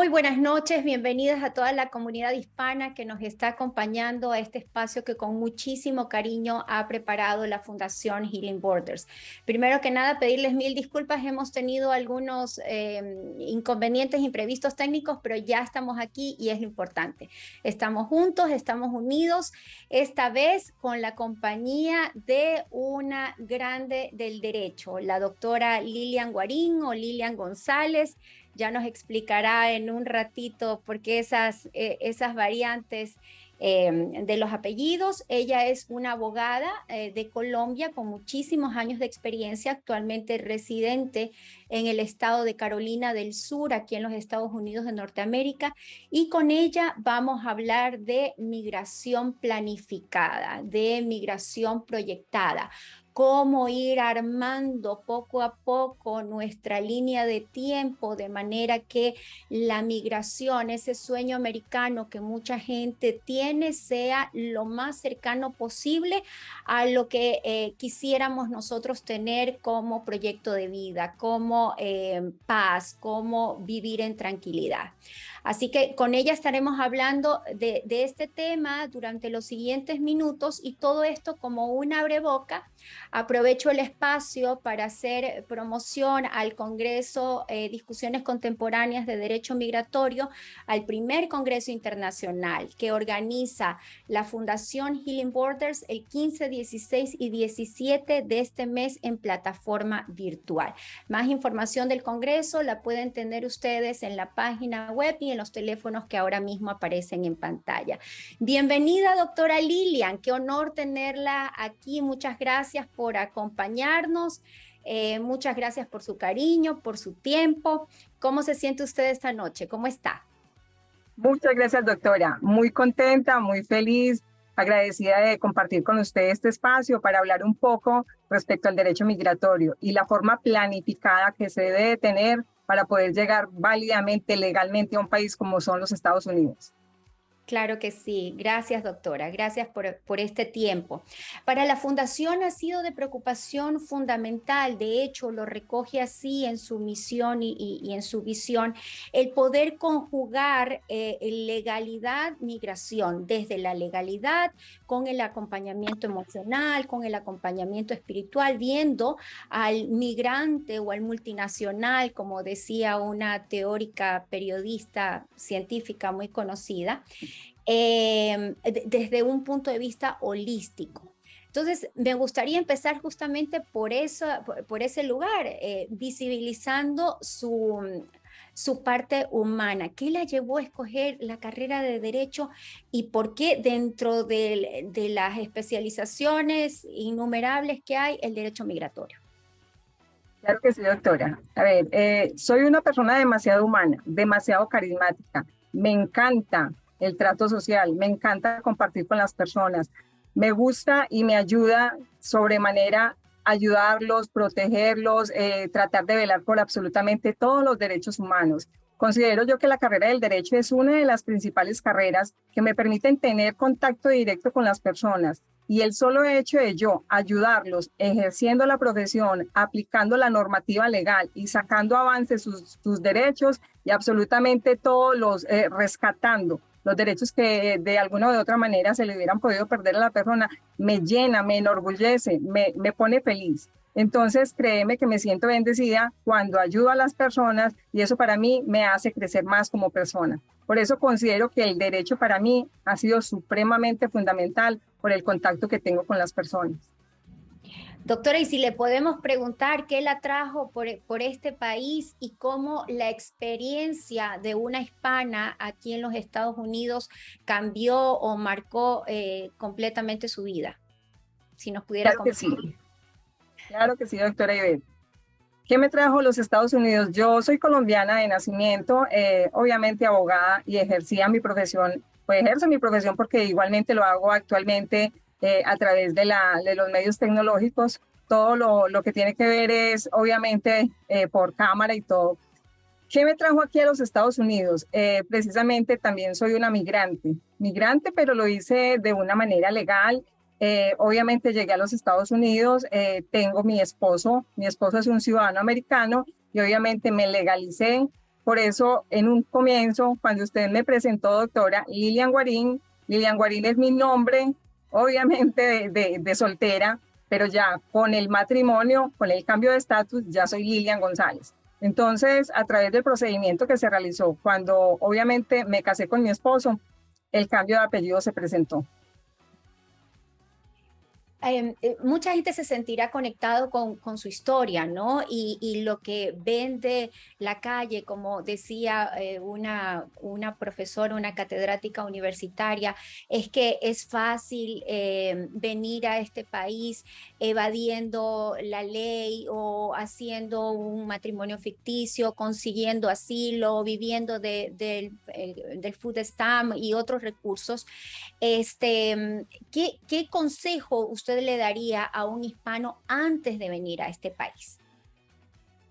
Muy buenas noches, bienvenidas a toda la comunidad hispana que nos está acompañando a este espacio que con muchísimo cariño ha preparado la Fundación Healing Borders. Primero que nada, pedirles mil disculpas, hemos tenido algunos inconvenientes, imprevistos técnicos, pero ya estamos aquí y es lo importante. Estamos juntos, estamos unidos, esta vez con la compañía de una grande del derecho, la doctora Lilian Guarín o Lilian González. Ya nos explicará en un ratito por qué esas variantes de los apellidos. Ella es una abogada de Colombia con muchísimos años de experiencia, actualmente residente en el estado de Carolina del Sur, aquí en los Estados Unidos de Norteamérica, y con ella vamos a hablar de migración planificada, de migración proyectada, cómo ir armando poco a poco nuestra línea de tiempo de manera que la migración, ese sueño americano que mucha gente tiene, sea lo más cercano posible a lo que quisiéramos nosotros tener como proyecto de vida, como paz, como vivir en tranquilidad. Así que con ella estaremos hablando de este tema durante los siguientes minutos y todo esto como un abreboca. Aprovecho el espacio para hacer promoción al Congreso Discusiones Contemporáneas de Derecho Migratorio, al primer Congreso Internacional que organiza la Fundación Healing Borders el 15, 16 y 17 de este mes en plataforma virtual. Más información del Congreso la pueden tener ustedes en la página web y en los teléfonos que ahora mismo aparecen en pantalla. Bienvenida, doctora Lilian, qué honor tenerla aquí. Muchas gracias por acompañarnos, muchas gracias por su cariño, por su tiempo. ¿Cómo se siente usted esta noche? ¿Cómo está? Muchas gracias, doctora. Muy contenta, muy feliz, agradecida de compartir con usted este espacio para hablar un poco respecto al derecho migratorio y la forma planificada que se debe tener para poder llegar válidamente, legalmente a un país como son los Estados Unidos. Claro que sí. Gracias, doctora. Gracias por este tiempo. Para la Fundación ha sido de preocupación fundamental, de hecho lo recoge así en su misión y en su visión, el poder conjugar legalidad, migración, desde la legalidad con el acompañamiento emocional, con el acompañamiento espiritual, viendo al migrante o al multinacional, como decía una teórica periodista científica muy conocida, desde un punto de vista holístico. Entonces, me gustaría empezar justamente por ese lugar, visibilizando su parte humana. ¿Qué la llevó a escoger la carrera de Derecho y por qué dentro de las especializaciones innumerables que hay, el derecho migratorio? Claro que sí, doctora. A ver, soy una persona demasiado humana, demasiado carismática. Me encanta el trato social, me encanta compartir con las personas. Me gusta y me ayuda sobremanera ayudarlos, protegerlos, tratar de velar por absolutamente todos los derechos humanos. Considero yo que la carrera del derecho es una de las principales carreras que me permiten tener contacto directo con las personas. Y el solo hecho de yo ayudarlos ejerciendo la profesión, aplicando la normativa legal y sacando avance sus derechos y absolutamente todos los rescatando los derechos que de alguna u otra manera se le hubieran podido perder a la persona, me llena, me enorgullece, me pone feliz. Entonces, créeme que me siento bendecida cuando ayudo a las personas y eso para mí me hace crecer más como persona. Por eso considero que el derecho para mí ha sido supremamente fundamental por el contacto que tengo con las personas. Doctora, y si le podemos preguntar qué la trajo por este país y cómo la experiencia de una hispana aquí en los Estados Unidos cambió o marcó completamente su vida. Si nos pudiera Claro que sí, claro que sí, doctora Ivette. ¿Qué me trajo a los Estados Unidos? Yo soy colombiana de nacimiento, obviamente abogada y ejercía mi profesión, pues ejerzo mi profesión porque igualmente lo hago actualmente a través de los medios tecnológicos. Todo lo que tiene que ver es obviamente por cámara y todo. ¿Qué me trajo aquí a los Estados Unidos? Precisamente también soy una migrante, pero lo hice de una manera legal. Obviamente llegué a los Estados Unidos, tengo mi esposo es un ciudadano americano y obviamente me legalicé Por eso, en un comienzo, cuando usted me presentó, doctora Lilian Guarín es mi nombre, obviamente de soltera, pero ya con el matrimonio, con el cambio de estatus, ya soy Lilian González. Entonces, a través del procedimiento que se realizó, cuando obviamente me casé con mi esposo, el cambio de apellido se presentó. Mucha gente se sentirá conectado con su historia, ¿no? Y lo que ven de la calle, como decía una profesora, una catedrática universitaria, es que es fácil venir a este país evadiendo la ley o haciendo un matrimonio ficticio, consiguiendo asilo, viviendo del food stamp y otros recursos. ¿Qué consejo usted le daría a un hispano antes de venir a este país?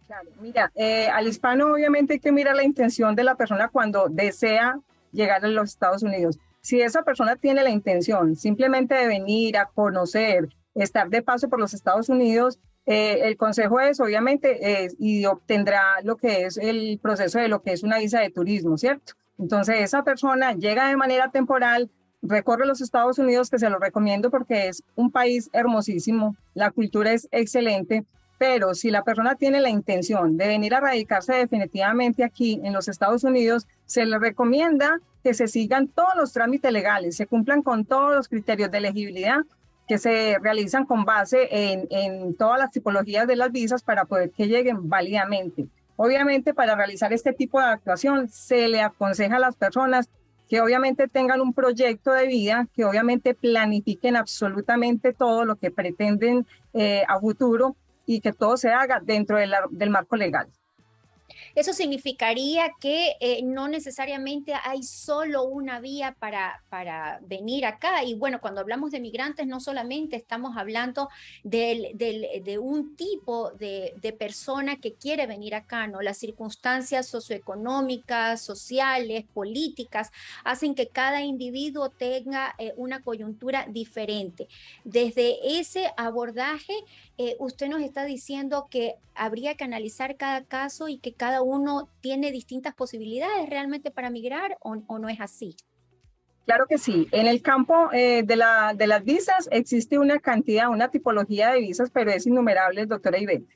Claro, mira, al hispano obviamente hay que mirar la intención de la persona cuando desea llegar a los Estados Unidos. Si esa persona tiene la intención simplemente de venir a conocer, estar de paso por los Estados Unidos, el consejo es obviamente y obtendrá lo que es el proceso de lo que es una visa de turismo, ¿cierto? Entonces esa persona llega de manera temporal, recorre los Estados Unidos, que se lo recomiendo porque es un país hermosísimo, la cultura es excelente, pero si la persona tiene la intención de venir a radicarse definitivamente aquí en los Estados Unidos, se le recomienda que se sigan todos los trámites legales, se cumplan con todos los criterios de elegibilidad que se realizan con base en todas las tipologías de las visas para poder que lleguen válidamente. Obviamente, para realizar este tipo de actuación, se le aconseja a las personas que obviamente tengan un proyecto de vida, que obviamente planifiquen absolutamente todo lo que pretenden a futuro y que todo se haga dentro del marco legal. Eso significaría que no necesariamente hay solo una vía para venir acá. Y bueno, cuando hablamos de migrantes, no solamente estamos hablando de un tipo de persona que quiere venir acá, ¿no? Las circunstancias socioeconómicas, sociales, políticas, hacen que cada individuo tenga una coyuntura diferente. Desde ese abordaje, usted nos está diciendo que habría que analizar cada caso y que cada uno tiene distintas posibilidades realmente para migrar o no es así. Claro que sí. En el campo de las visas existe una cantidad, una tipología de visas, pero es innumerable, doctora Ivette.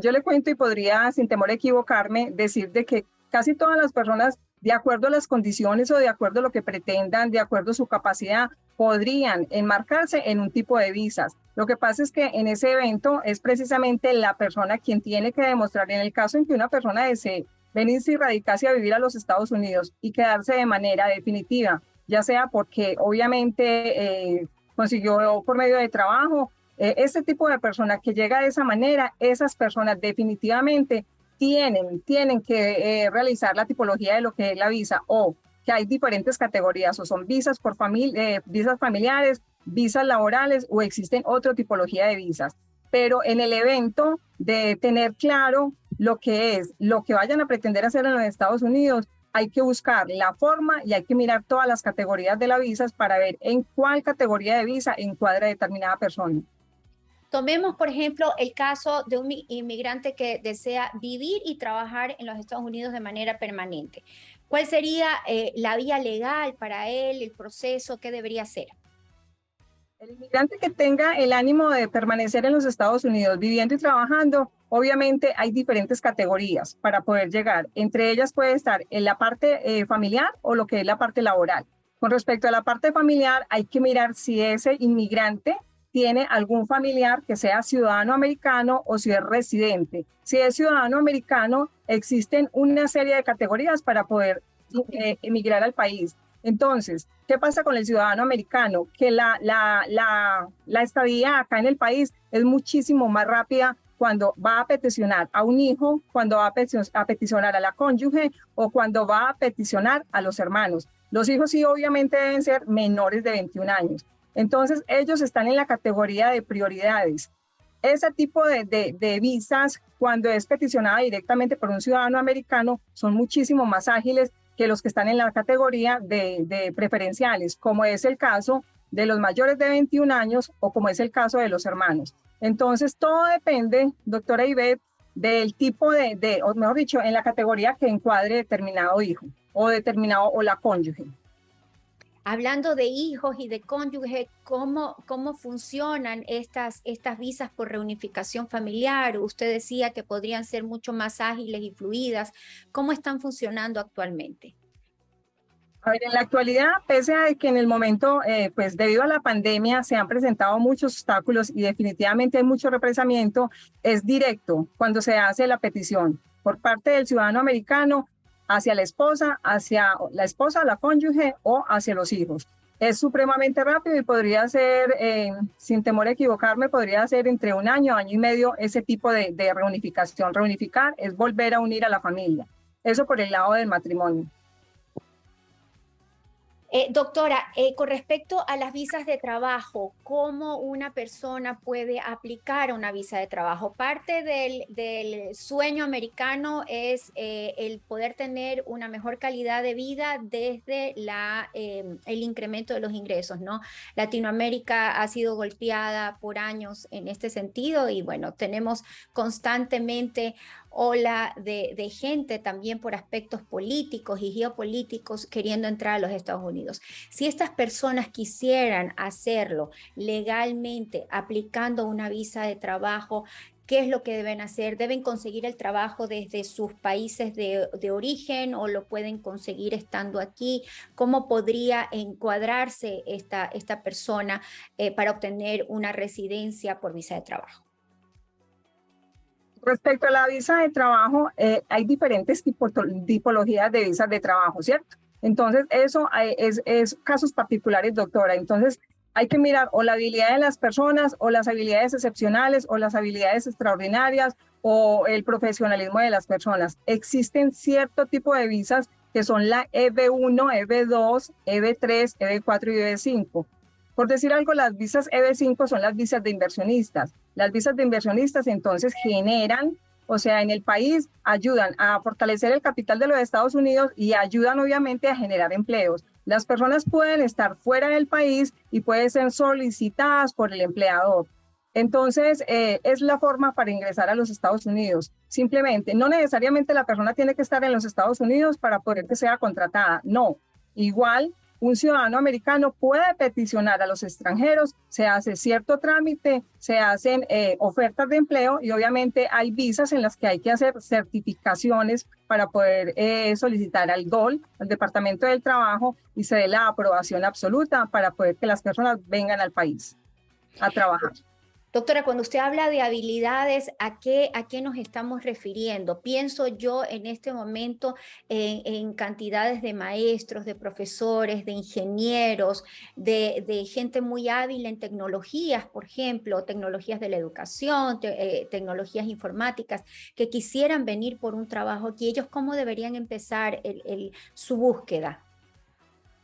Yo le cuento y podría, sin temor a equivocarme, decir de que casi todas las personas, de acuerdo a las condiciones o de acuerdo a lo que pretendan, de acuerdo a su capacidad, podrían enmarcarse en un tipo de visas. Lo que pasa es que en ese evento es precisamente la persona quien tiene que demostrar, en el caso en que una persona desee venirse y radicarse a vivir a los Estados Unidos y quedarse de manera definitiva, ya sea porque obviamente consiguió por medio de trabajo, ese tipo de persona que llega de esa manera, esas personas definitivamente tienen que realizar la tipología de lo que es la visa, o que hay diferentes categorías, o son visas por visas familiares, visas laborales, o existen otra tipología de visas. Pero en el evento de tener claro lo que es, lo que vayan a pretender hacer en los Estados Unidos, hay que buscar la forma y hay que mirar todas las categorías de las visas para ver en cuál categoría de visa encuadra determinada persona. Tomemos, por ejemplo, el caso de un inmigrante que desea vivir y trabajar en los Estados Unidos de manera permanente. ¿Cuál sería la vía legal para él, el proceso, qué debería hacer? El inmigrante que tenga el ánimo de permanecer en los Estados Unidos viviendo y trabajando, obviamente hay diferentes categorías para poder llegar. Entre ellas puede estar en la parte familiar o lo que es la parte laboral. Con respecto a la parte familiar, hay que mirar si ese inmigrante tiene algún familiar que sea ciudadano americano o si es residente. Si es ciudadano americano, existen una serie de categorías para poder emigrar al país. Entonces, ¿qué pasa con el ciudadano americano? Que la estadía acá en el país es muchísimo más rápida cuando va a peticionar a un hijo, cuando va a peticionar a la cónyuge o cuando va a peticionar a los hermanos. Los hijos sí obviamente deben ser menores de 21 años. Entonces, ellos están en la categoría de prioridades. Ese tipo de visas, cuando es peticionada directamente por un ciudadano americano, son muchísimo más ágiles que los que están en la categoría de preferenciales, como es el caso de los mayores de 21 años o como es el caso de los hermanos. Entonces, todo depende, doctora Ivette, del tipo o mejor dicho, en la categoría que encuadre determinado hijo o la cónyuge. Hablando de hijos y de cónyuge, ¿cómo funcionan estas visas por reunificación familiar? Usted decía que podrían ser mucho más ágiles y fluidas. ¿Cómo están funcionando actualmente? A ver, en la actualidad, pese a que en el momento, pues debido a la pandemia se han presentado muchos obstáculos y definitivamente hay mucho represamiento, es directo cuando se hace la petición por parte del ciudadano americano hacia la esposa, la cónyuge o hacia los hijos. Es supremamente rápido y podría ser, sin temor a equivocarme, podría ser entre un año, año y medio ese tipo de reunificación. Reunificar es volver a unir a la familia. Eso por el lado del matrimonio. Doctora, con respecto a las visas de trabajo, ¿cómo una persona puede aplicar a una visa de trabajo? Parte del sueño americano es el poder tener una mejor calidad de vida desde el incremento de los ingresos, ¿no? Latinoamérica ha sido golpeada por años en este sentido y bueno, tenemos constantemente ola de gente también por aspectos políticos y geopolíticos queriendo entrar a los Estados Unidos. Si estas personas quisieran hacerlo legalmente, aplicando una visa de trabajo, ¿qué es lo que deben hacer? ¿Deben conseguir el trabajo desde sus países de origen o lo pueden conseguir estando aquí? ¿Cómo podría encuadrarse esta persona para obtener una residencia por visa de trabajo? Respecto a la visa de trabajo, hay diferentes tipologías de visas de trabajo, ¿cierto? Entonces, eso es casos particulares, doctora. Entonces, hay que mirar o la habilidad de las personas, o las habilidades excepcionales, o las habilidades extraordinarias, o el profesionalismo de las personas. Existen cierto tipo de visas que son la EB1, EB2, EB3, EB4 y EB5. Por decir algo, las visas EB5 son las visas de inversionistas. Las visas de inversionistas entonces generan, o sea, en el país ayudan a fortalecer el capital de los Estados Unidos y ayudan obviamente a generar empleos. Las personas pueden estar fuera del país y pueden ser solicitadas por el empleador. Entonces, es la forma para ingresar a los Estados Unidos. Simplemente, no necesariamente la persona tiene que estar en los Estados Unidos para poder que sea contratada. No, igual un ciudadano americano puede peticionar a los extranjeros, se hace cierto trámite, se hacen ofertas de empleo y obviamente hay visas en las que hay que hacer certificaciones para poder solicitar al DOL, al Departamento del Trabajo, y se dé la aprobación absoluta para poder que las personas vengan al país a trabajar. Doctora, cuando usted habla de habilidades, ¿a qué nos estamos refiriendo? Pienso yo en este momento en cantidades de maestros, de profesores, de ingenieros, de gente muy hábil en tecnologías, por ejemplo, tecnologías de la educación, tecnologías informáticas, que quisieran venir por un trabajo aquí. ¿Ellos cómo deberían empezar su búsqueda?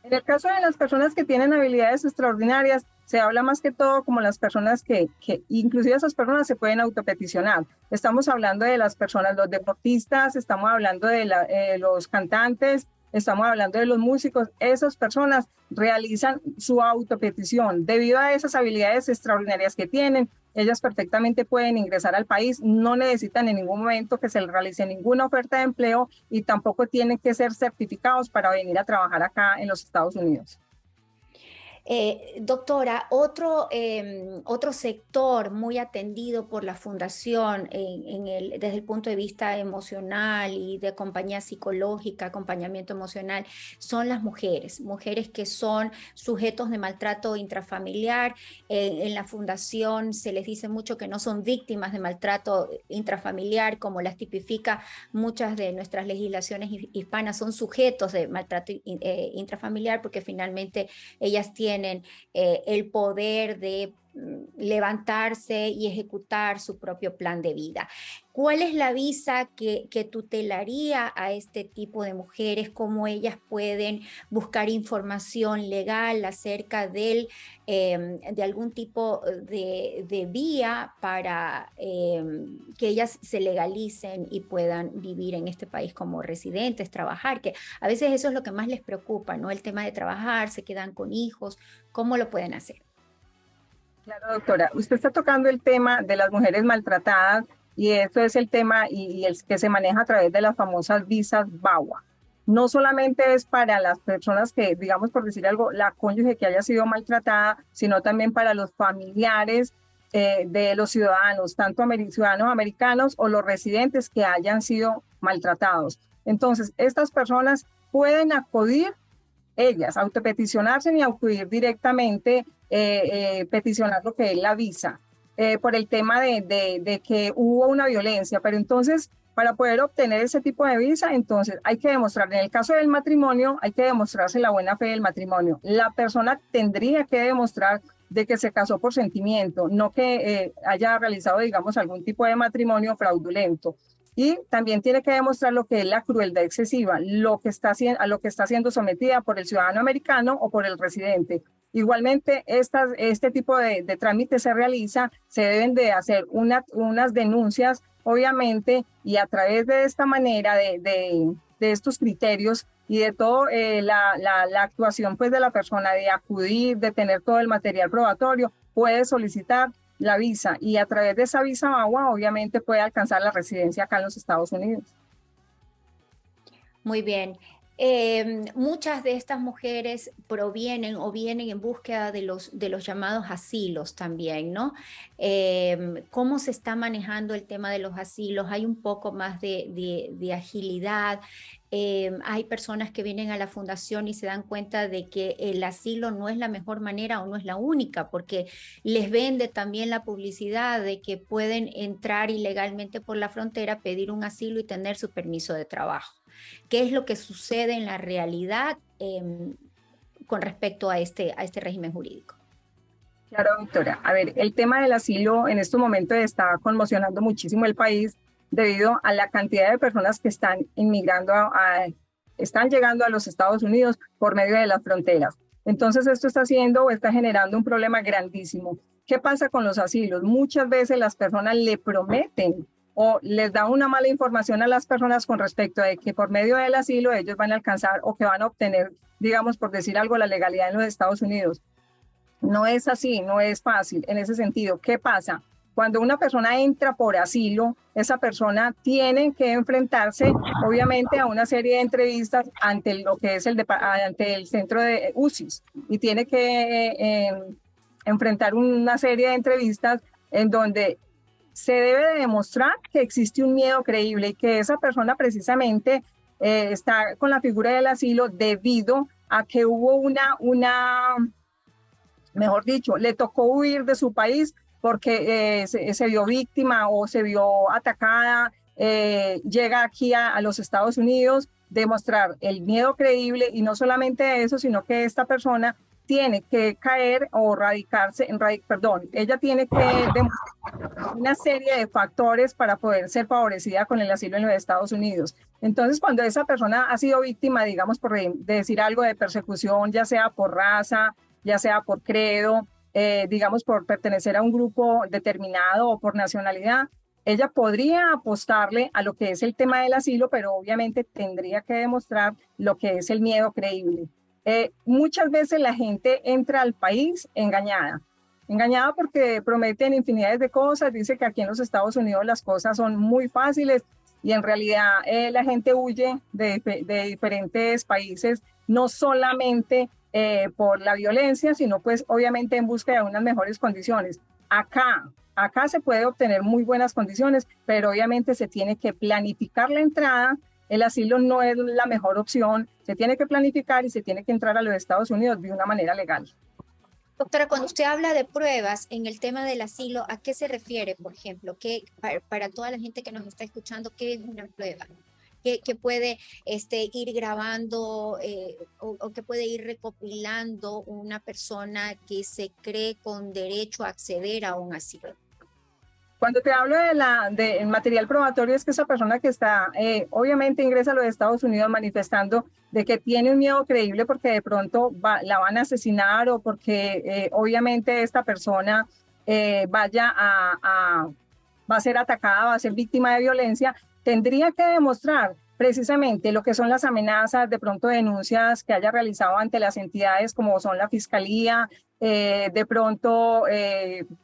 En el caso de las personas que tienen habilidades extraordinarias, se habla más que todo como las personas que inclusive esas personas se pueden autopeticionar. Estamos hablando de las personas, los deportistas, estamos hablando de los cantantes, estamos hablando de los músicos. Esas personas realizan su autopetición. Debido a esas habilidades extraordinarias que tienen, ellas perfectamente pueden ingresar al país, no necesitan en ningún momento que se les realice ninguna oferta de empleo y tampoco tienen que ser certificados para venir a trabajar acá en los Estados Unidos. Doctora, otro sector muy atendido por la Fundación desde el punto de vista emocional y de compañía psicológica, acompañamiento emocional, son las mujeres que son sujetos de maltrato intrafamiliar. En la Fundación se les dice mucho que no son víctimas de maltrato intrafamiliar, como las tipifica muchas de nuestras legislaciones hispanas, son sujetos de maltrato intrafamiliar porque finalmente ellas tienen el poder de levantarse y ejecutar su propio plan de vida. ¿Cuál es la visa que tutelaría a este tipo de mujeres? ¿Cómo ellas pueden buscar información legal acerca de algún tipo de vía para que ellas se legalicen y puedan vivir en este país como residentes, trabajar? Que a veces eso es lo que más les preocupa, ¿no? El tema de trabajar, se quedan con hijos. ¿Cómo lo pueden hacer? Claro, doctora, usted está tocando el tema de las mujeres maltratadas y eso es el tema y el que se maneja a través de las famosas visas VAWA. No solamente es para las personas que, digamos, por decir algo, la cónyuge que haya sido maltratada, sino también para los familiares de los ciudadanos, tanto ciudadanos americanos o los residentes que hayan sido maltratados. Entonces, estas personas pueden acudir, ellas, autopeticionarse y acudir directamente, peticionar lo que es la visa, por el tema de que hubo una violencia. Pero entonces, para poder obtener ese tipo de visa, entonces hay que demostrar, en el caso del matrimonio, hay que demostrarse la buena fe del matrimonio. La persona tendría que demostrar de que se casó por sentimiento, no que haya realizado, digamos, algún tipo de matrimonio fraudulento. Y también tiene que demostrar lo que es la crueldad excesiva, lo que está, a lo que está siendo sometida por el ciudadano americano o por el residente. Igualmente, este tipo de trámite se realiza, se deben de hacer unas denuncias, obviamente, y a través de esta manera, de estos criterios y de todo la actuación pues, de la persona, de acudir, de tener todo el material probatorio, puede solicitar la visa y a través de esa visa VAWA obviamente puede alcanzar la residencia acá en los Estados Unidos. Muy bien. Muchas de estas mujeres provienen o vienen en búsqueda de los llamados asilos también, ¿no? ¿Cómo se está manejando el tema de los asilos? ¿Hay un poco más de agilidad? Hay personas que vienen a la fundación y se dan cuenta de que el asilo no es la mejor manera o no es la única, porque les vende también la publicidad de que pueden entrar ilegalmente por la frontera, pedir un asilo y tener su permiso de trabajo. ¿Qué es lo que sucede en la realidad con respecto a este régimen jurídico? Claro, doctora. A ver, el tema del asilo en estos momentos está conmocionando muchísimo el país debido a la cantidad de personas que están inmigrando, están llegando a los Estados Unidos por medio de las fronteras. Entonces, esto está haciendo o está generando un problema grandísimo. ¿Qué pasa con los asilos? Muchas veces las personas le prometen o les da una mala información a las personas con respecto a que por medio del asilo ellos van a alcanzar o que van a obtener, digamos, por decir algo, la legalidad en los Estados Unidos. No es así, no es fácil en ese sentido. ¿Qué pasa? Cuando una persona entra por asilo, esa persona tiene que enfrentarse, obviamente, a una serie de entrevistas ante lo que es ante el centro de UCIS y tiene que enfrentar una serie de entrevistas en donde se debe de demostrar que existe un miedo creíble y que esa persona precisamente está con la figura del asilo debido a que hubo mejor dicho, le tocó huir de su país porque se vio víctima o se vio atacada, llega aquí a los Estados Unidos, demostrar el miedo creíble y no solamente eso, sino que esta persona tiene que caer o radicarse, ella tiene que demostrar una serie de factores para poder ser favorecida con el asilo en los Estados Unidos. Entonces, cuando esa persona ha sido víctima, digamos, de decir algo de persecución, ya sea por raza, ya sea por credo, digamos, por pertenecer a un grupo determinado o por nacionalidad, ella podría apostarle a lo que es el tema del asilo, pero obviamente tendría que demostrar lo que es el miedo creíble. Muchas veces la gente entra al país engañada porque prometen infinidades de cosas, dice que aquí en los Estados Unidos las cosas son muy fáciles y en realidad la gente huye de diferentes países, no solamente por la violencia, sino pues obviamente en busca de unas mejores condiciones. Acá se puede obtener muy buenas condiciones, pero obviamente se tiene que planificar la entrada. El asilo no es la mejor opción, se tiene que planificar y se tiene que entrar a los Estados Unidos de una manera legal. Doctora, cuando usted habla de pruebas en el tema del asilo, ¿a qué se refiere, por ejemplo? Para toda la gente que nos está escuchando, ¿qué es una prueba? ¿Qué puede ir grabando o que puede ir recopilando una persona que se cree con derecho a acceder a un asilo? Cuando te hablo de material probatorio, es que esa persona que está, obviamente ingresa a los Estados Unidos manifestando de que tiene un miedo creíble porque de pronto la van a asesinar o porque obviamente esta persona va a ser atacada, va a ser víctima de violencia, tendría que demostrar precisamente lo que son las amenazas, de pronto denuncias que haya realizado ante las entidades como son la Fiscalía, de pronto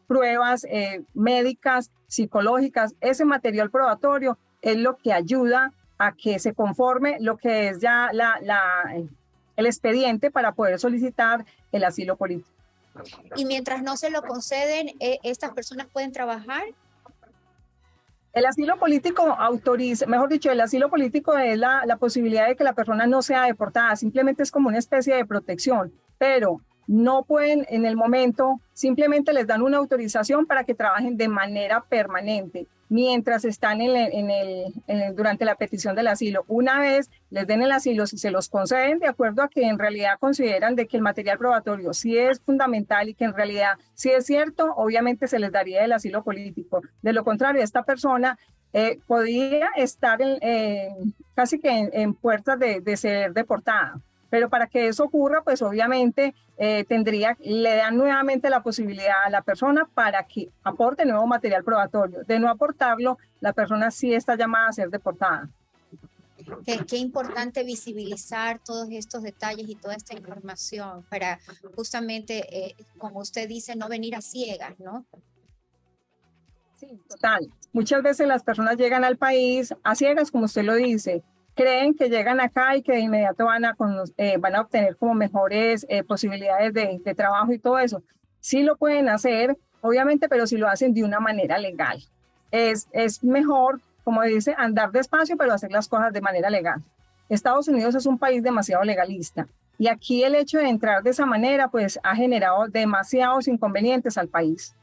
pruebas médicas, psicológicas, ese material probatorio es lo que ayuda a que se conforme lo que es ya el expediente para poder solicitar el asilo político. Y mientras no se lo conceden, ¿estas personas pueden trabajar? El asilo político autoriza, mejor dicho, el asilo político es la posibilidad de que la persona no sea deportada, simplemente es como una especie de protección, pero no pueden en el momento, simplemente les dan una autorización para que trabajen de manera permanente mientras están durante la petición del asilo. Una vez les den el asilo, si se los conceden de acuerdo a que en realidad consideran de que el material probatorio sí es fundamental y que en realidad sí es cierto, obviamente se les daría el asilo político. De lo contrario, esta persona podría estar casi que en puertas de ser deportada. Pero para que eso ocurra, pues obviamente le dan nuevamente la posibilidad a la persona para que aporte nuevo material probatorio. De no aportarlo, la persona sí está llamada a ser deportada. Qué importante visibilizar todos estos detalles y toda esta información para justamente, como usted dice, no venir a ciegas, ¿no? Sí, total. Muchas veces las personas llegan al país a ciegas, como usted lo dice, creen que llegan acá y que de inmediato van a obtener como mejores posibilidades de trabajo y todo eso. Sí lo pueden hacer, obviamente, pero si lo hacen de una manera legal. Es mejor, como dice, andar despacio, pero hacer las cosas de manera legal. Estados Unidos es un país demasiado legalista y aquí el hecho de entrar de esa manera, pues ha generado demasiados inconvenientes al país.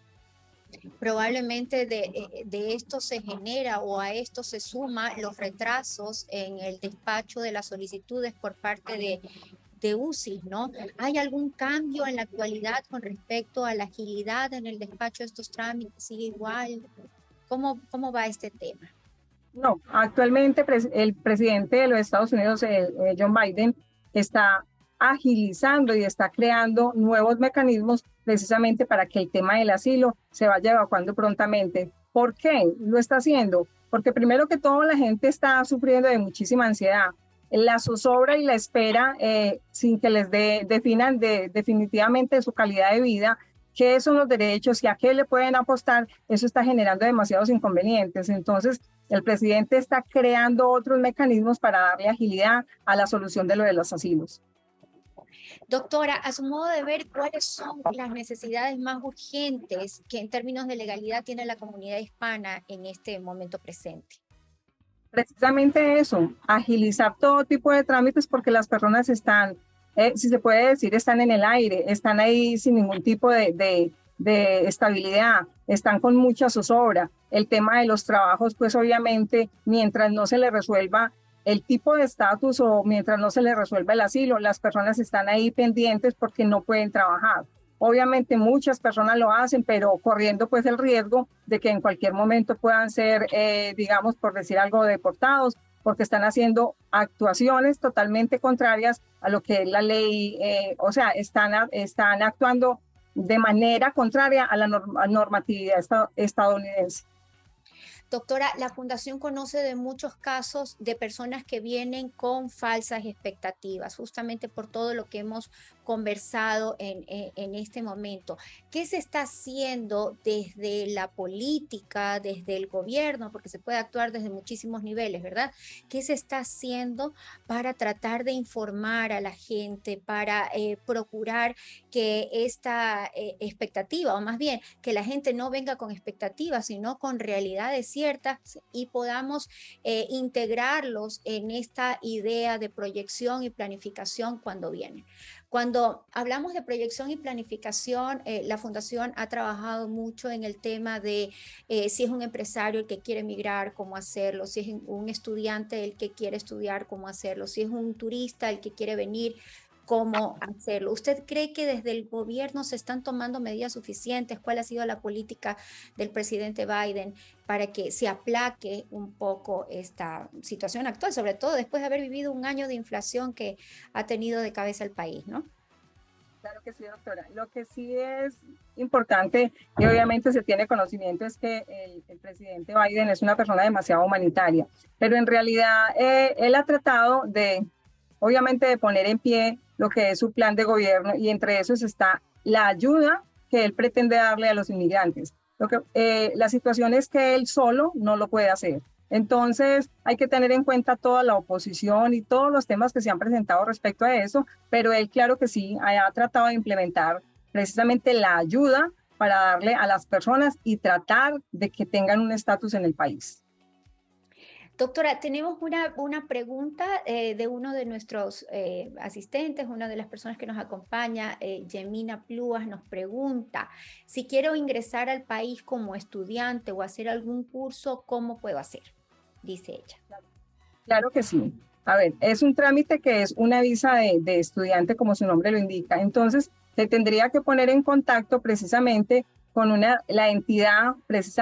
Probablemente de esto se genera o a esto se suma los retrasos en el despacho de las solicitudes por parte de UCI, ¿no? ¿Hay algún cambio en la actualidad con respecto a la agilidad en el despacho de estos trámites? ¿Sigue igual? ¿Cómo va este tema? No, actualmente el presidente de los Estados Unidos, John Biden, está agilizando y está creando nuevos mecanismos precisamente para que el tema del asilo se vaya evacuando prontamente. ¿Por qué lo está haciendo? Porque primero que todo la gente está sufriendo de muchísima ansiedad. La zozobra y la espera sin que les definan definitivamente su calidad de vida, qué son los derechos y a qué le pueden apostar, eso está generando demasiados inconvenientes. Entonces, el presidente está creando otros mecanismos para darle agilidad a la solución de lo de los asilos. Doctora, a su modo de ver, ¿cuáles son las necesidades más urgentes que en términos de legalidad tiene la comunidad hispana en este momento presente? Precisamente eso, agilizar todo tipo de trámites porque las personas están, si se puede decir, están en el aire, están ahí sin ningún tipo de estabilidad, están con mucha zozobra. El tema de los trabajos, pues obviamente, mientras no se le resuelva el tipo de estatus o mientras no se le resuelva el asilo, las personas están ahí pendientes porque no pueden trabajar. Obviamente muchas personas lo hacen, pero corriendo pues el riesgo de que en cualquier momento puedan ser, digamos, por decir algo, deportados, porque están haciendo actuaciones totalmente contrarias a lo que es la ley, o sea, están actuando de manera contraria a la normatividad estadounidense. Doctora, la Fundación conoce de muchos casos de personas que vienen con falsas expectativas, justamente por todo lo que hemos conversado en este momento. ¿Qué se está haciendo desde la política, desde el gobierno? Porque se puede actuar desde muchísimos niveles, ¿verdad? ¿Qué se está haciendo para tratar de informar a la gente, para procurar que esta expectativa, o más bien, que la gente no venga con expectativas, sino con realidades ciertas y podamos integrarlos en esta idea de proyección y planificación cuando vienen? Cuando hablamos de proyección y planificación, la Fundación ha trabajado mucho en el tema de si es un empresario el que quiere emigrar, cómo hacerlo, si es un estudiante el que quiere estudiar, cómo hacerlo, si es un turista el que quiere venir, cómo hacerlo. ¿Usted cree que desde el gobierno se están tomando medidas suficientes? ¿Cuál ha sido la política del presidente Biden para que se aplaque un poco esta situación actual, sobre todo después de haber vivido un año de inflación que ha tenido de cabeza el país, ¿no? Claro que sí, doctora. Lo que sí es importante y obviamente se tiene conocimiento es que el presidente Biden es una persona demasiado humanitaria, pero en realidad él ha tratado de, obviamente, de poner en pie lo que es su plan de gobierno y entre esos está la ayuda que él pretende darle a los inmigrantes. La situación es que él solo no lo puede hacer. Entonces, hay que tener en cuenta toda la oposición y todos los temas que se han presentado respecto a eso, pero él, claro que sí, ha tratado de implementar precisamente la ayuda para darle a las personas y tratar de que tengan un estatus en el país. Doctora, tenemos una pregunta de uno de nuestros asistentes, una de las personas que nos acompaña, Yemina Pluas, nos pregunta, si quiero ingresar al país como estudiante o hacer algún curso, ¿cómo puedo hacer? Dice ella. Claro que sí. A ver, es un trámite que es una visa de estudiante, como su nombre lo indica. Entonces, se tendría que poner en contacto precisamente con la entidad,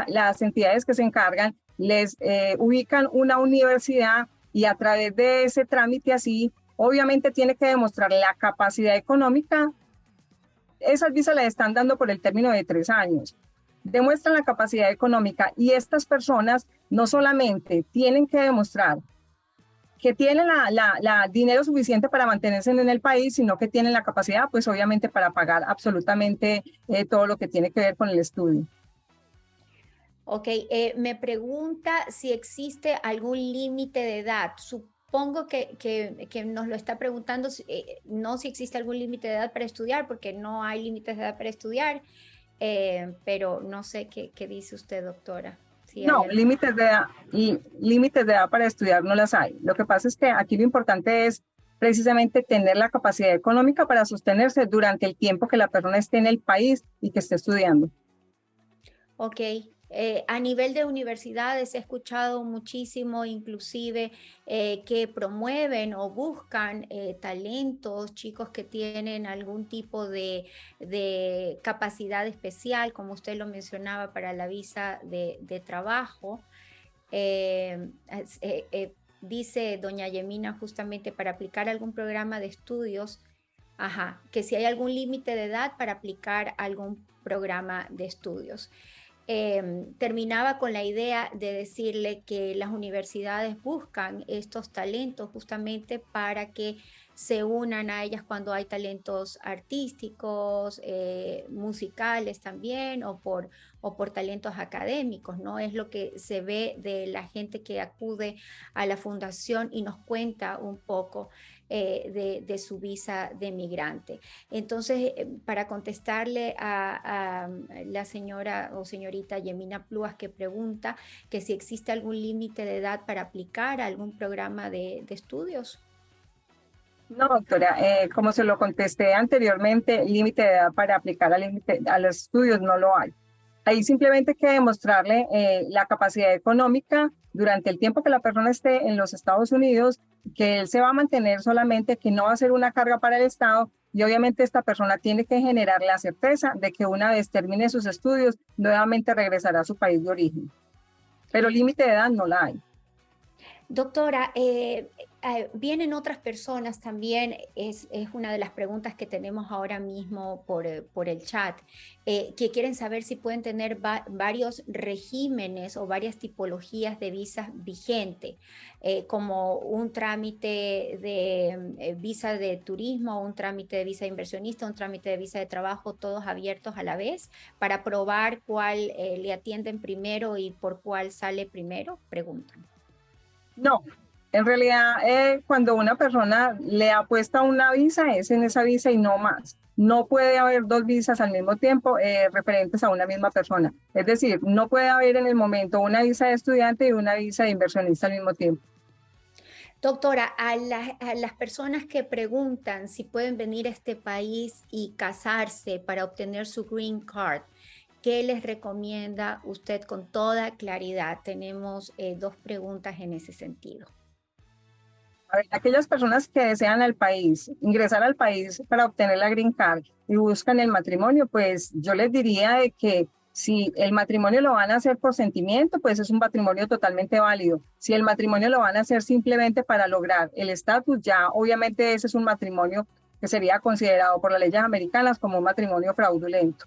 las entidades que se encargan, les ubican una universidad y a través de ese trámite así, obviamente tiene que demostrar la capacidad económica. Esas visas las están dando por el término de 3 años. Demuestran la capacidad económica y estas personas no solamente tienen que demostrar que tienen la dinero suficiente para mantenerse en el país, sino que tienen la capacidad, pues obviamente, para pagar absolutamente todo lo que tiene que ver con el estudio. Ok, me pregunta si existe algún límite de edad. Supongo que nos lo está preguntando, no si existe algún límite de edad para estudiar, porque no hay límites de edad para estudiar, pero no sé qué dice usted, doctora. Si No, límites de edad para estudiar no las hay. Lo que pasa es que aquí lo importante es precisamente tener la capacidad económica para sostenerse durante el tiempo que la persona esté en el país y que esté estudiando. Ok, a nivel de universidades he escuchado muchísimo, inclusive que promueven o buscan talentos, chicos que tienen algún tipo de capacidad especial, como usted lo mencionaba, para la visa de trabajo. Dice doña Yemina justamente para aplicar algún programa de estudios, que si hay algún límite de edad para aplicar algún programa de estudios. Terminaba con la idea de decirle que las universidades buscan estos talentos justamente para que se unan a ellas cuando hay talentos artísticos, musicales también, o por talentos académicos, ¿no? Es lo que se ve de la gente que acude a la fundación y nos cuenta un poco de su visa de migrante. Entonces, para contestarle a la señora o señorita Yemina Pluas que pregunta que si existe algún límite de edad para aplicar a algún programa de estudios. No, doctora, como se lo contesté anteriormente, límite de edad para aplicar a los estudios no lo hay. Ahí simplemente hay que demostrarle la capacidad económica durante el tiempo que la persona esté en los Estados Unidos, que él se va a mantener solamente, que no va a ser una carga para el Estado y obviamente esta persona tiene que generar la certeza de que una vez termine sus estudios, nuevamente regresará a su país de origen. Pero límite de edad no la hay. Doctora, vienen otras personas también, es una de las preguntas que tenemos ahora mismo por el chat, que quieren saber si pueden tener varios regímenes o varias tipologías de visas vigentes, como un trámite de visa de turismo, un trámite de visa de inversionista, un trámite de visa de trabajo, todos abiertos a la vez, para probar cuál le atienden primero y por cuál sale primero, preguntan. No, en realidad cuando una persona le apuesta una visa, es en esa visa y no más. No puede haber 2 visas al mismo tiempo referentes a una misma persona. Es decir, no puede haber en el momento una visa de estudiante y una visa de inversionista al mismo tiempo. Doctora, a las personas que preguntan si pueden venir a este país y casarse para obtener su green card, ¿qué les recomienda usted con toda claridad? Tenemos 2 preguntas en ese sentido. A ver, aquellas personas que desean ingresar al país para obtener la green card y buscan el matrimonio, pues yo les diría de que si el matrimonio lo van a hacer por sentimiento, pues es un matrimonio totalmente válido. Si el matrimonio lo van a hacer simplemente para lograr el estatus, ya obviamente ese es un matrimonio que sería considerado por las leyes americanas como un matrimonio fraudulento.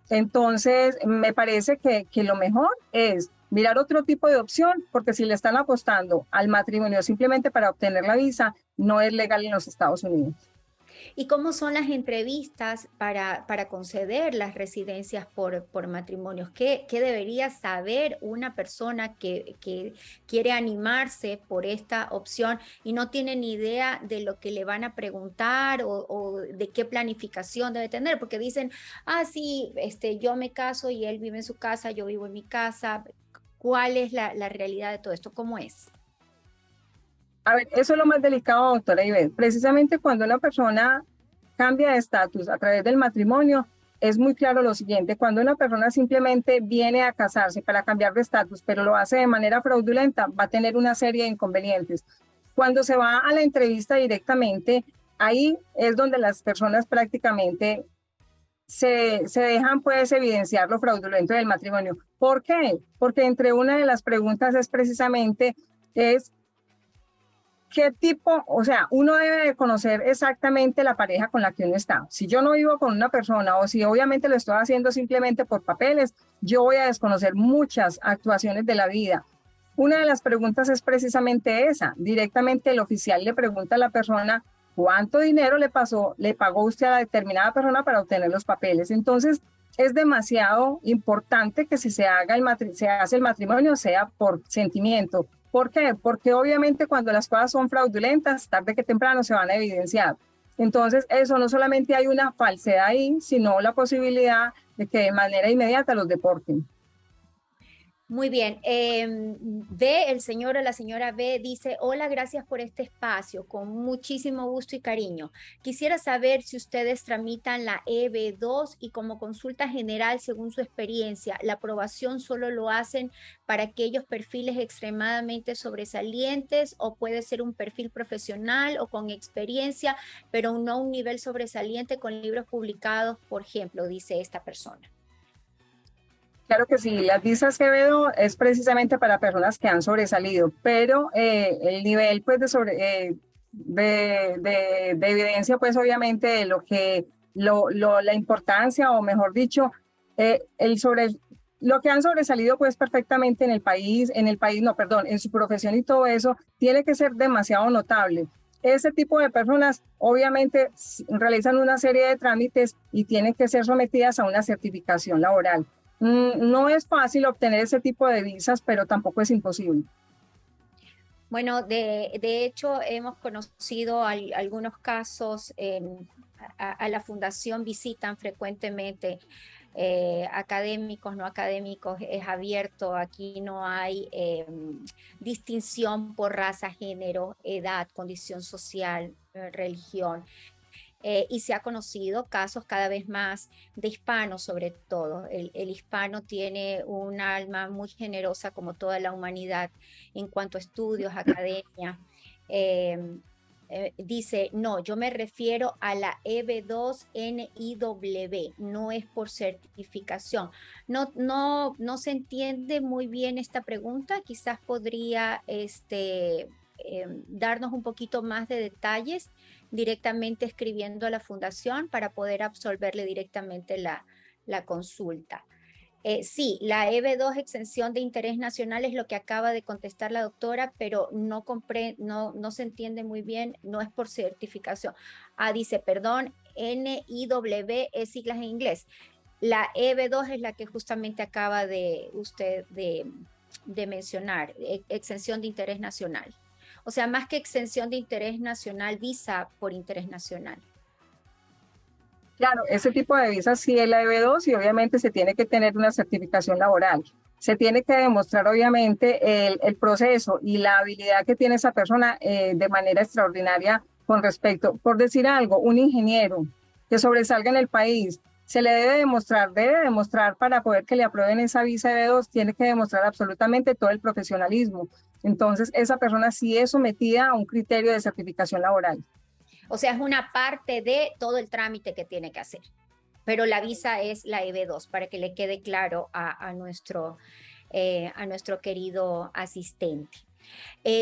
Entonces, me parece que lo mejor es mirar otro tipo de opción, porque si le están apostando al matrimonio simplemente para obtener la visa, no es legal en los Estados Unidos. ¿Y cómo son las entrevistas para conceder las residencias por matrimonios? ¿Qué debería saber una persona que quiere animarse por esta opción y no tiene ni idea de lo que le van a preguntar o de qué planificación debe tener? Porque dicen, ah, sí, yo me caso y él vive en su casa, yo vivo en mi casa. ¿Cuál es la realidad de todo esto? ¿Cómo es? A ver, eso es lo más delicado, doctora Ivette. Precisamente cuando una persona cambia de estatus a través del matrimonio, es muy claro lo siguiente: cuando una persona simplemente viene a casarse para cambiar de estatus, pero lo hace de manera fraudulenta, va a tener una serie de inconvenientes. Cuando se va a la entrevista directamente, ahí es donde las personas prácticamente se dejan pues evidenciar lo fraudulento del matrimonio. ¿Por qué? Porque entre una de las preguntas es precisamente es qué tipo, o sea, uno debe de conocer exactamente la pareja con la que uno está. Si yo no vivo con una persona o si obviamente lo estoy haciendo simplemente por papeles, yo voy a desconocer muchas actuaciones de la vida. Una de las preguntas es precisamente esa. Directamente el oficial le pregunta a la persona cuánto dinero le pagó usted a la determinada persona para obtener los papeles. Entonces, es demasiado importante que si se hace el matrimonio sea por sentimiento. ¿Por qué? Porque obviamente cuando las cosas son fraudulentas, tarde que temprano se van a evidenciar. Entonces, eso no solamente hay una falsedad ahí, sino la posibilidad de que de manera inmediata los deporten. Muy bien. B, el señor o la señora B dice, hola, gracias por este espacio, con muchísimo gusto y cariño. Quisiera saber si ustedes tramitan la EB2 y como consulta general, según su experiencia, la aprobación solo lo hacen para aquellos perfiles extremadamente sobresalientes o puede ser un perfil profesional o con experiencia, pero no un nivel sobresaliente con libros publicados, por ejemplo, dice esta persona. Claro que sí, las visas Quevedo es precisamente para personas que han sobresalido, pero el nivel pues de evidencia pues obviamente de lo que la importancia o mejor dicho el sobre lo que han sobresalido pues perfectamente en el país no, perdón, en su profesión y todo eso tiene que ser demasiado notable. Ese tipo de personas obviamente realizan una serie de trámites y tienen que ser sometidas a una certificación laboral. No es fácil obtener ese tipo de visas, pero tampoco es imposible. Bueno, de hecho, hemos conocido algunos casos a la fundación, visitan frecuentemente académicos, no académicos, es abierto, aquí no hay distinción por raza, género, edad, condición social, religión. Y se ha conocido casos cada vez más de hispanos, sobre todo. El hispano tiene un alma muy generosa, como toda la humanidad, en cuanto a estudios, academia. Eh, Dice, no, yo me refiero a la EB2NIW, no es por certificación. No se entiende muy bien esta pregunta, quizás podría darnos un poquito más de detalles directamente escribiendo a la fundación para poder absolverle directamente la consulta. Sí, la EB2 exención de interés nacional es lo que acaba de contestar la doctora, pero no se entiende muy bien, no es por certificación. Ah, dice, perdón, NIW es siglas en inglés. La EB2 es la que justamente acaba de usted de mencionar, exención de interés nacional. O sea, más que exención de interés nacional, visa por interés nacional. Claro, ese tipo de visas sí es la EB2 y obviamente se tiene que tener una certificación laboral. Se tiene que demostrar obviamente el proceso y la habilidad que tiene esa persona de manera extraordinaria con respecto, por decir algo, un ingeniero que sobresalga en el país, se le debe demostrar para poder que le aprueben esa visa EB2, tiene que demostrar absolutamente todo el profesionalismo. Entonces, esa persona sí es sometida a un criterio de certificación laboral. O sea, es una parte de todo el trámite que tiene que hacer. Pero la visa es la EB2, para que le quede claro a nuestro querido asistente.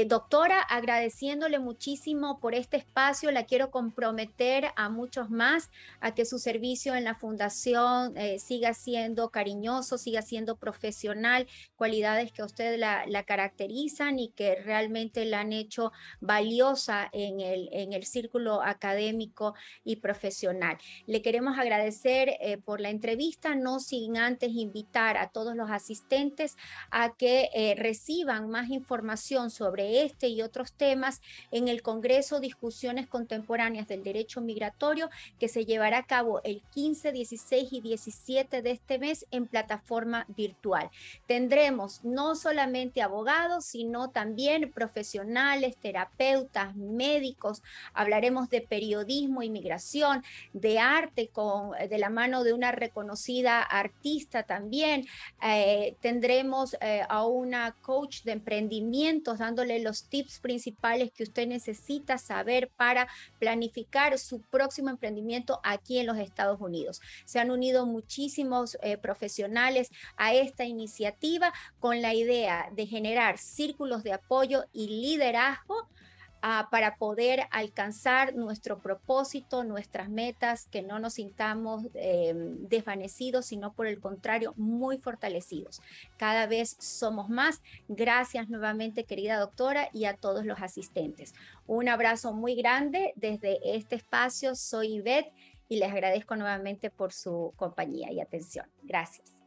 Doctora, agradeciéndole muchísimo por este espacio, la quiero comprometer a muchos más a que su servicio en la fundación siga siendo cariñoso, siga siendo profesional, cualidades que a usted la caracterizan y que realmente la han hecho valiosa en el círculo académico y profesional. Le queremos agradecer por la entrevista, no sin antes invitar a todos los asistentes a que reciban más información sobre este y otros temas en el Congreso Discusiones Contemporáneas del Derecho Migratorio, que se llevará a cabo el 15, 16 y 17 de este mes en plataforma virtual. Tendremos no solamente abogados, sino también profesionales, terapeutas, médicos. Hablaremos de periodismo y migración, de arte de la mano de una reconocida artista también. Tendremos a una coach de emprendimientos dándole los tips principales que usted necesita saber para planificar su próximo emprendimiento aquí en los Estados Unidos. Se han unido muchísimos profesionales a esta iniciativa con la idea de generar círculos de apoyo y liderazgo para poder alcanzar nuestro propósito, nuestras metas, que no nos sintamos desvanecidos, sino por el contrario, muy fortalecidos. Cada vez somos más. Gracias nuevamente, querida doctora, y a todos los asistentes. Un abrazo muy grande desde este espacio. Soy Ivette y les agradezco nuevamente por su compañía y atención. Gracias.